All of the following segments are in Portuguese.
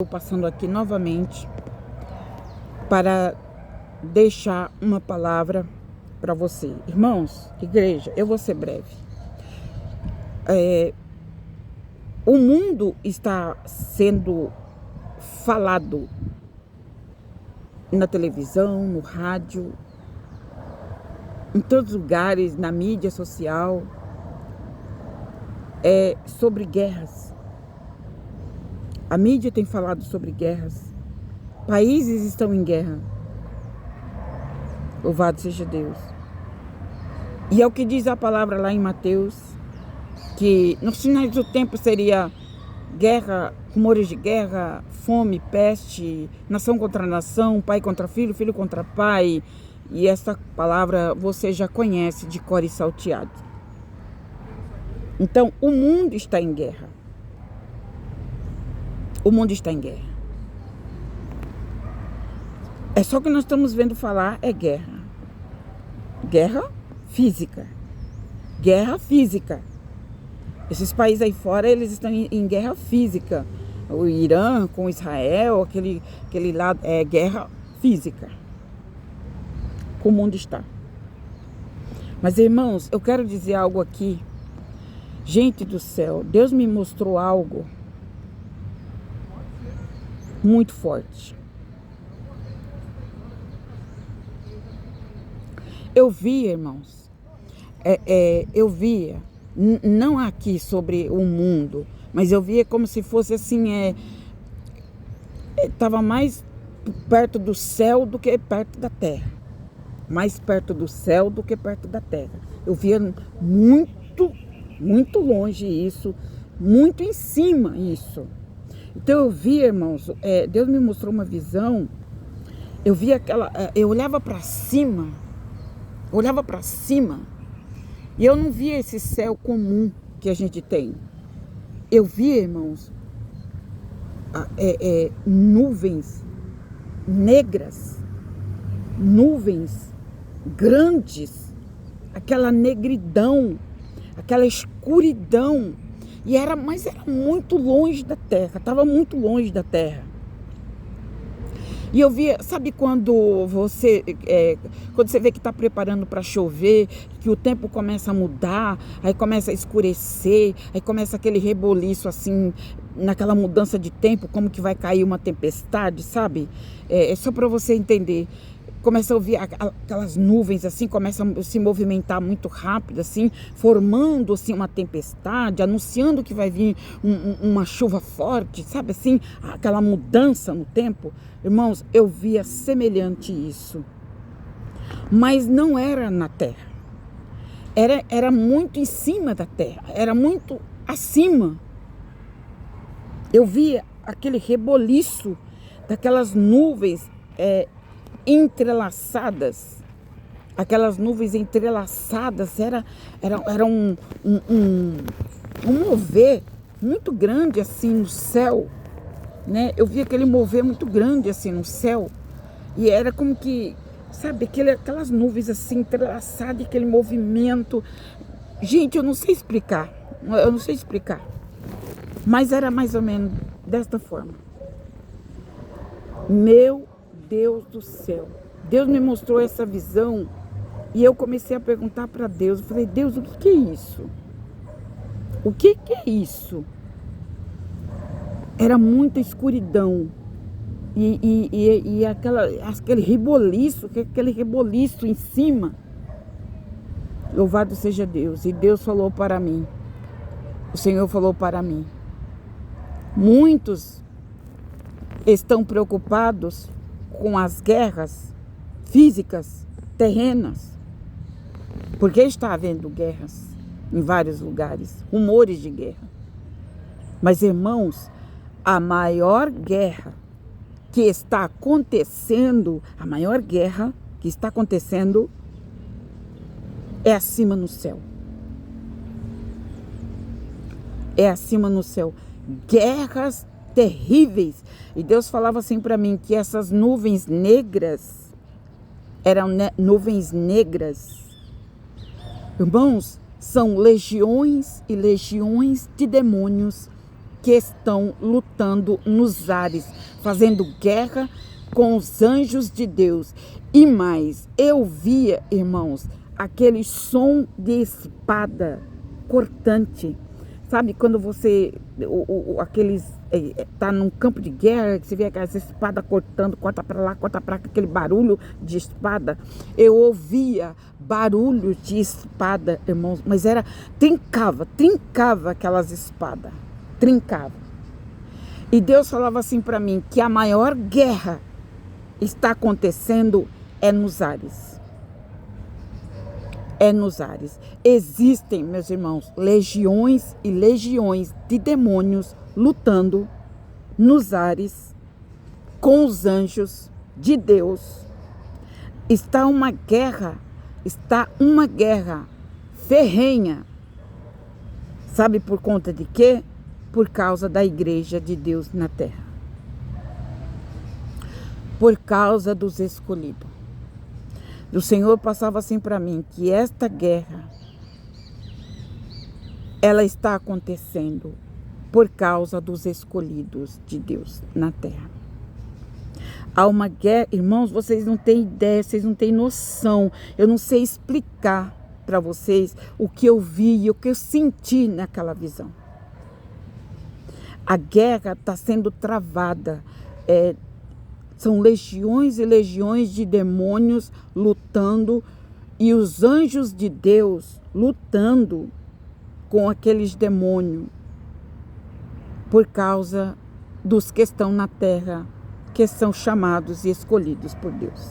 Estou passando aqui novamente para deixar uma palavra para você. Irmãos, igreja, eu vou ser breve. O mundo está sendo falado na televisão, no rádio, em todos os lugares, na mídia social, sobre guerras. A mídia tem falado sobre guerras. Países estão em guerra. Louvado seja Deus. E é o que diz a palavra lá em Mateus, que nos finais do tempo seria guerra, rumores de guerra, fome, peste, nação contra nação, pai contra filho, filho contra pai. E essa palavra você já conhece de cor e salteado. Então, o mundo está em guerra. O mundo está em guerra. É só que nós estamos vendo falar é guerra. Guerra física. Guerra física. Esses países aí fora, eles estão em guerra física. O Irã com Israel, aquele lado, é guerra física. O mundo está. Mas, irmãos, eu quero dizer algo aqui. Gente do céu, Deus me mostrou algo muito forte. Eu via, irmãos, eu via, não aqui sobre o mundo, mas eu via como se fosse assim, estava mais perto do céu do que perto da terra. Mais perto do céu do que perto da terra. Eu via muito, muito longe isso, muito em cima isso. Então eu via, irmãos, Deus me mostrou uma visão, eu via eu olhava para cima, e eu não via esse céu comum que a gente tem. Eu via, irmãos, nuvens negras, nuvens grandes, aquela negridão, aquela escuridão. Mas era muito longe da terra, estava muito longe da terra. E eu via, sabe quando você vê que está preparando para chover, que o tempo começa a mudar, aí começa a escurecer, aí começa aquele reboliço assim, naquela mudança de tempo, como que vai cair uma tempestade, sabe? É só para você entender. Começa a ouvir aquelas nuvens assim, começam a se movimentar muito rápido assim, formando assim uma tempestade, anunciando que vai vir uma chuva forte, sabe assim, aquela mudança no tempo. Irmãos, eu via semelhante isso, mas não era na terra, era muito em cima da terra, era muito acima. Eu via aquele reboliço daquelas nuvens entrelaçadas, aquelas nuvens entrelaçadas, era um mover muito grande assim no céu, né? Eu vi aquele mover muito grande assim no céu, e era como que, sabe, aquelas nuvens assim entrelaçadas, aquele movimento. Gente, eu não sei explicar, mas era mais ou menos desta forma. Meu Deus do céu, Deus me mostrou essa visão e eu comecei a perguntar para Deus. Eu falei, Deus, o que é isso? O que é isso? Era muita escuridão e aquele reboliço em cima. Louvado seja Deus. E Deus falou para mim, o Senhor falou para mim, muitos estão preocupados com as guerras físicas, terrenas, porque está havendo guerras em vários lugares, rumores de guerra. Mas, irmãos, a maior guerra que está acontecendo, é acima no céu. É acima no céu. Guerras terríveis. E Deus falava assim para mim que essas nuvens negras eram nuvens negras. Irmãos, são legiões e legiões de demônios que estão lutando nos ares, fazendo guerra com os anjos de Deus. E mais, eu via, irmãos, aquele som de espada cortante. Sabe quando você, tá num campo de guerra, que você vê aquelas espadas cortando, corta para lá, corta para cá, aquele barulho de espada. Eu ouvia barulho de espada, irmãos, mas trincava aquelas espadas, trincava. E Deus falava assim para mim, que a maior guerra está acontecendo é nos ares. É nos ares. Existem, meus irmãos, legiões e legiões de demônios lutando nos ares com os anjos de Deus. Está uma guerra ferrenha. Sabe por conta de quê? Por causa da igreja de Deus na terra. Por causa dos escolhidos. O Senhor passava assim para mim, que esta guerra, ela está acontecendo por causa dos escolhidos de Deus na terra. Há uma guerra, irmãos, vocês não têm ideia, vocês não têm noção. Eu não sei explicar para vocês o que eu vi e o que eu senti naquela visão. A guerra está sendo travada, são legiões e legiões de demônios lutando e os anjos de Deus lutando com aqueles demônios por causa dos que estão na terra, que são chamados e escolhidos por Deus.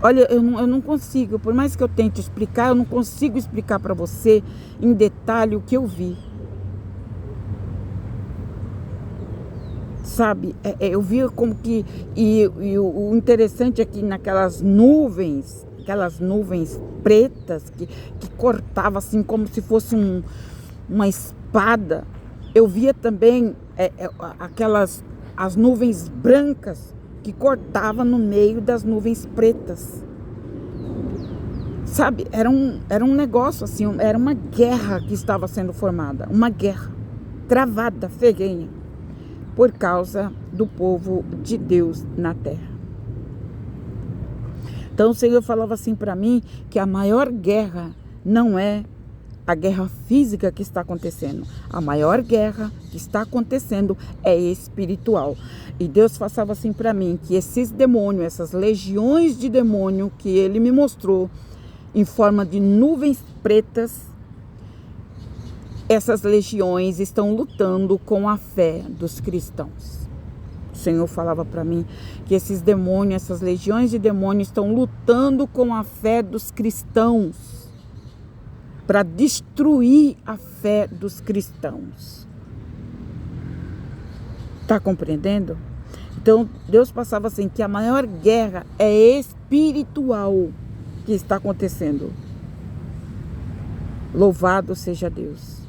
Olha, eu não consigo, por mais que eu tente explicar, eu não consigo explicar para você em detalhe o que eu vi. Sabe, eu vi como que, e o interessante é que naquelas nuvens pretas, que cortava assim como se fosse uma espada, eu via também as nuvens brancas que cortavam no meio das nuvens pretas. Sabe, era um negócio assim, era uma guerra que estava sendo formada, uma guerra travada, ferrenha, por causa do povo de Deus na terra. Então o Senhor falava assim para mim, que a maior guerra não é a guerra física que está acontecendo. A maior guerra que está acontecendo é espiritual. E Deus falava assim para mim, que esses demônios, essas legiões de demônio que Ele me mostrou, em forma de nuvens pretas, essas legiões estão lutando com a fé dos cristãos. O Senhor falava para mim que esses demônios, essas legiões de demônios estão lutando com a fé dos cristãos para destruir a fé dos cristãos. Está compreendendo? Então Deus passava assim, que a maior guerra é espiritual que está acontecendo. Louvado seja Deus.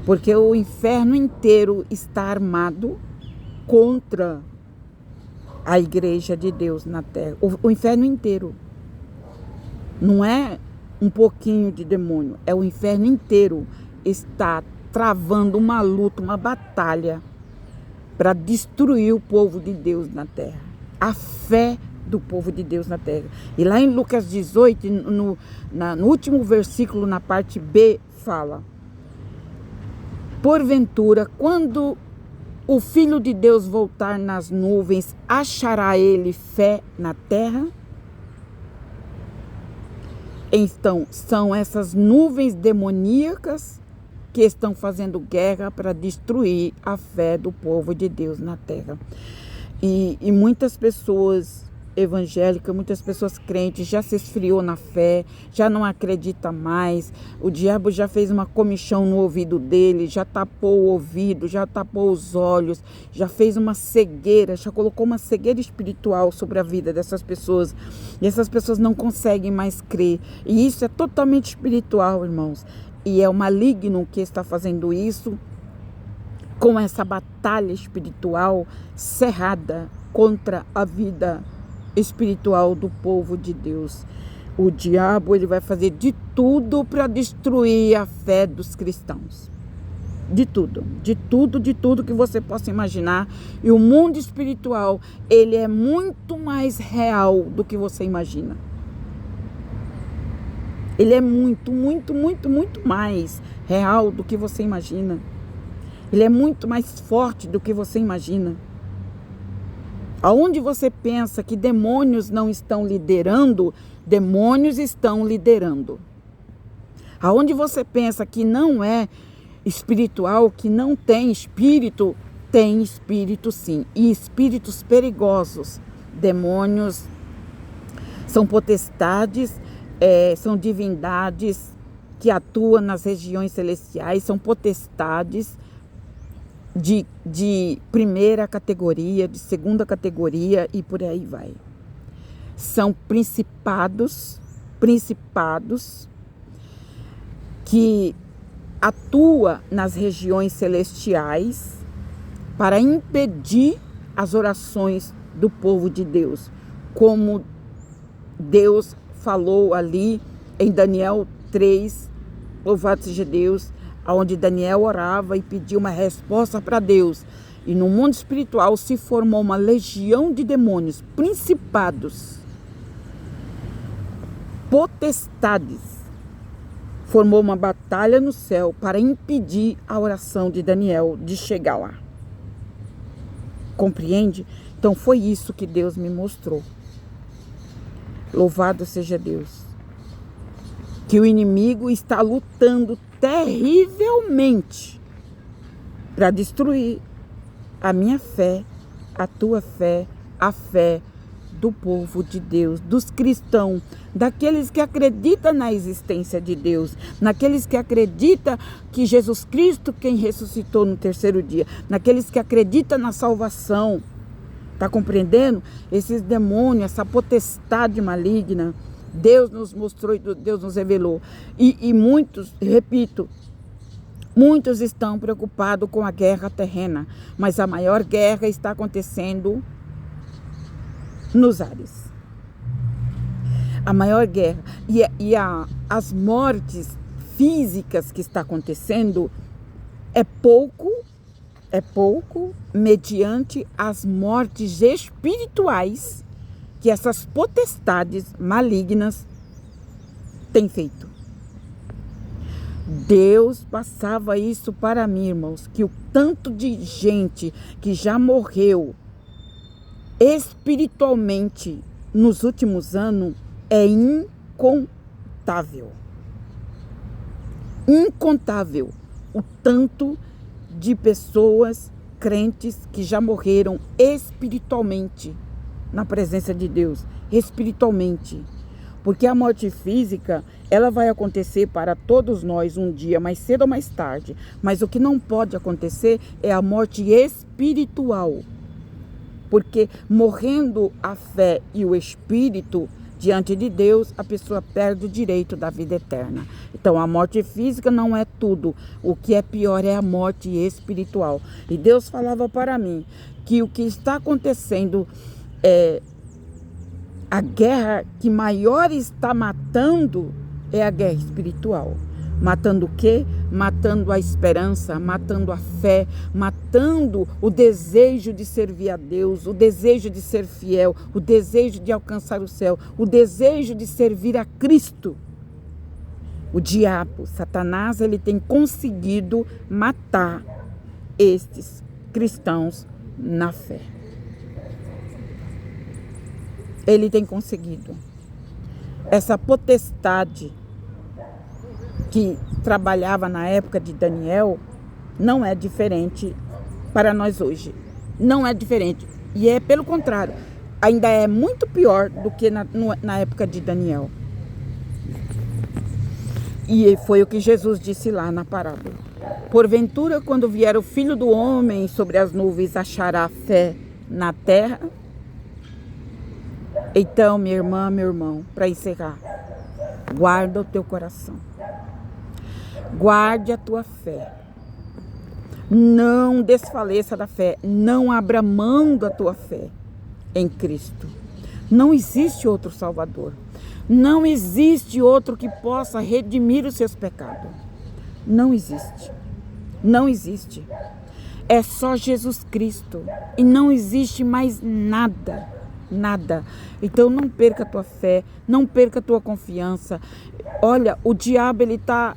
Porque o inferno inteiro está armado contra a igreja de Deus na terra. O inferno inteiro. Não é um pouquinho de demônio. É o inferno inteiro está travando uma luta, uma batalha para destruir o povo de Deus na terra. A fé do povo de Deus na terra. E lá em Lucas 18, no último versículo, na parte B, fala: porventura, quando o Filho de Deus voltar nas nuvens, achará ele fé na terra? Então, são essas nuvens demoníacas que estão fazendo guerra para destruir a fé do povo de Deus na terra. E muitas pessoas evangélicas, muitas pessoas crentes já se esfriou na fé, já não acredita mais. O diabo já fez uma comichão no ouvido dele, já tapou o ouvido, já tapou os olhos, já fez uma cegueira, já colocou uma cegueira espiritual sobre a vida dessas pessoas. E essas pessoas não conseguem mais crer. E isso é totalmente espiritual, irmãos. E é o maligno que está fazendo isso com essa batalha espiritual cerrada contra a vida espiritual do povo de Deus. O diabo, ele vai fazer de tudo para destruir a fé dos cristãos. De tudo, de tudo, de tudo que você possa imaginar. E o mundo espiritual, ele é muito mais real do que você imagina. Ele é muito, muito, muito, muito mais real do que você imagina. Ele é muito mais forte do que você imagina. Aonde você pensa que demônios não estão liderando, demônios estão liderando. Aonde você pensa que não é espiritual, que não tem espírito sim. E espíritos perigosos. Demônios são potestades, são divindades que atuam nas regiões celestiais, são potestades de primeira categoria, de segunda categoria e por aí vai. São principados que atua nas regiões celestiais para impedir as orações do povo de Deus, como Deus falou ali em Daniel 3, louvado seja Deus, onde Daniel orava e pedia uma resposta para Deus. E no mundo espiritual se formou uma legião de demônios, principados, potestades. Formou uma batalha no céu para impedir a oração de Daniel de chegar lá. Compreende? Então foi isso que Deus me mostrou. Louvado seja Deus. Que o inimigo está lutando terrivelmente para destruir a minha fé, a tua fé, a fé do povo de Deus, dos cristãos, daqueles que acreditam na existência de Deus, naqueles que acreditam que Jesus Cristo quem ressuscitou no terceiro dia, naqueles que acreditam na salvação. Está compreendendo? Esses demônios, essa potestade maligna, Deus nos mostrou e Deus nos revelou. E muitos, repito, muitos estão preocupados com a guerra terrena, mas a maior guerra está acontecendo nos ares. A maior guerra. As mortes físicas que está acontecendo é pouco mediante as mortes espirituais que essas potestades malignas têm feito. Deus passava isso para mim, irmãos, que o tanto de gente que já morreu espiritualmente nos últimos anos é incontável. Incontável o tanto de pessoas crentes que já morreram espiritualmente na presença de Deus, espiritualmente. Porque a morte física, ela vai acontecer para todos nós um dia, mais cedo ou mais tarde. Mas o que não pode acontecer é a morte espiritual. Porque morrendo a fé e o espírito diante de Deus, a pessoa perde o direito da vida eterna. Então, a morte física não é tudo. O que é pior é a morte espiritual. E Deus falava para mim que o que está acontecendo a guerra que maior está matando é a guerra espiritual. Matando o quê? Matando a esperança, matando a fé, matando o desejo de servir a Deus, o desejo de ser fiel, o desejo de alcançar o céu, o desejo de servir a Cristo. O diabo, Satanás, ele tem conseguido matar estes cristãos na fé. Ele tem conseguido. Essa potestade que trabalhava na época de Daniel não é diferente para nós hoje. Não é diferente. E é pelo contrário. Ainda é muito pior do que na época de Daniel. E foi o que Jesus disse lá na parábola. Porventura, quando vier o Filho do Homem sobre as nuvens, achará fé na terra? Então, minha irmã, meu irmão, para encerrar, guarda o teu coração. Guarde a tua fé. Não desfaleça da fé. Não abra mão da tua fé em Cristo. Não existe outro Salvador. Não existe outro que possa redimir os seus pecados. Não existe. Não existe. É só Jesus Cristo. E não existe mais nada. Nada. Então não perca a tua fé, não perca a tua confiança. Olha, o diabo ele está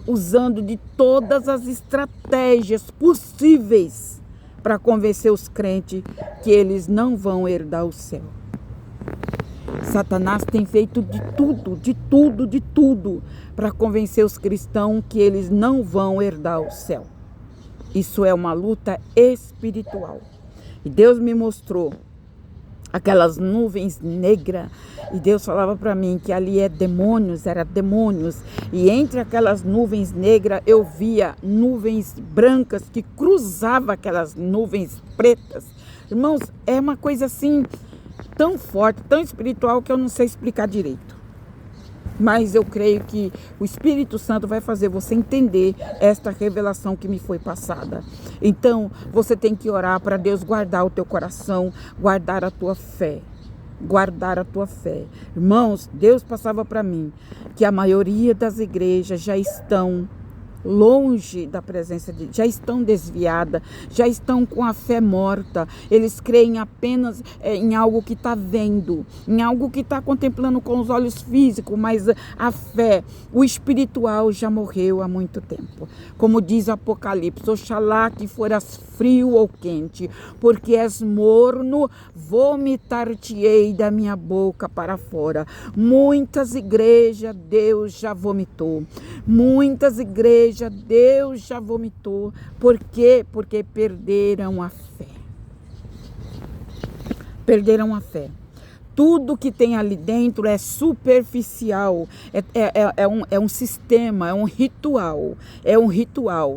usando de todas as estratégias possíveis para convencer os crentes que eles não vão herdar o céu. Satanás tem feito de tudo para convencer os cristãos que eles não vão herdar o céu. Isso é uma luta espiritual. E Deus me mostrou aquelas nuvens negras, e Deus falava para mim que ali era demônios, e entre aquelas nuvens negras eu via nuvens brancas que cruzavam aquelas nuvens pretas. Irmãos, é uma coisa assim tão forte, tão espiritual, que eu não sei explicar direito. Mas eu creio que o Espírito Santo vai fazer você entender esta revelação que me foi passada. Então, você tem que orar para Deus guardar o teu coração, guardar a tua fé. Guardar a tua fé. Irmãos, Deus passava para mim que a maioria das igrejas já estão longe da presença de Deus, já estão desviadas, já estão com a fé morta. Eles creem apenas em algo que está vendo, em algo que está contemplando com os olhos físicos, mas a fé, o espiritual já morreu há muito tempo. Como diz Apocalipse: oxalá que foras frio ou quente, porque és morno, vomitar-te-ei da minha boca para fora. Muitas igrejas Deus já vomitou, muitas igrejas Deus já vomitou. Por quê? Porque perderam a fé. Perderam a fé. Tudo que tem ali dentro é superficial, é um sistema, é um ritual,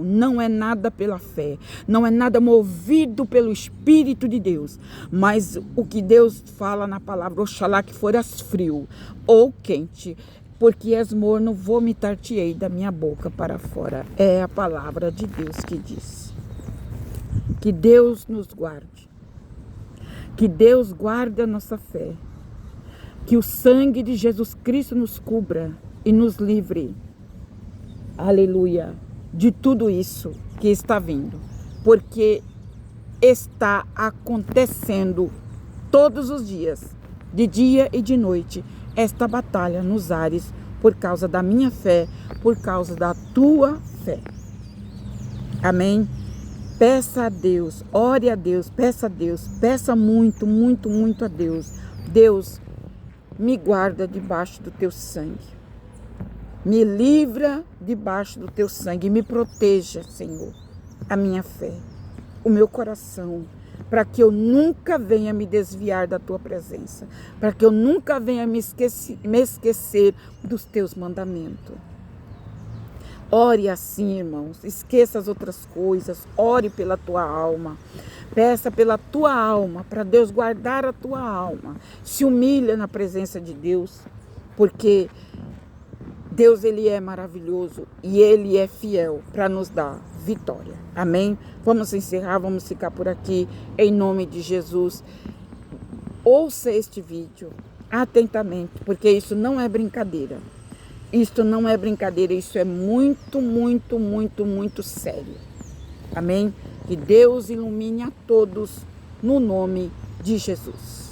não é nada pela fé, não é nada movido pelo Espírito de Deus. Mas o que Deus fala na palavra: oxalá que foras frio ou quente, porque és morno, vomitar-te-ei da minha boca para fora. É a palavra de Deus que diz. Que Deus nos guarde. Que Deus guarde a nossa fé. Que o sangue de Jesus Cristo nos cubra e nos livre. Aleluia. De tudo isso que está vindo. Porque está acontecendo todos os dias, de dia e de noite, esta batalha nos ares, por causa da minha fé, por causa da tua fé. Amém? Peça a Deus, ore a Deus, peça muito, muito, muito a Deus. Deus, me guarda debaixo do teu sangue. Me livra debaixo do teu sangue. Me proteja, Senhor, a minha fé, o meu coração, para que eu nunca venha me desviar da tua presença, para que eu nunca venha me esquecer dos teus mandamentos. Ore assim, irmãos, esqueça as outras coisas, ore pela tua alma, peça pela tua alma, para Deus guardar a tua alma. Se humilha na presença de Deus, porque Deus, Ele é maravilhoso e Ele é fiel para nos dar vitória. Amém? Vamos encerrar, vamos ficar por aqui, em nome de Jesus. Ouça este vídeo atentamente, porque isso não é brincadeira. Isto não é brincadeira, isso é muito, muito, muito, muito sério. Amém? Que Deus ilumine a todos no nome de Jesus.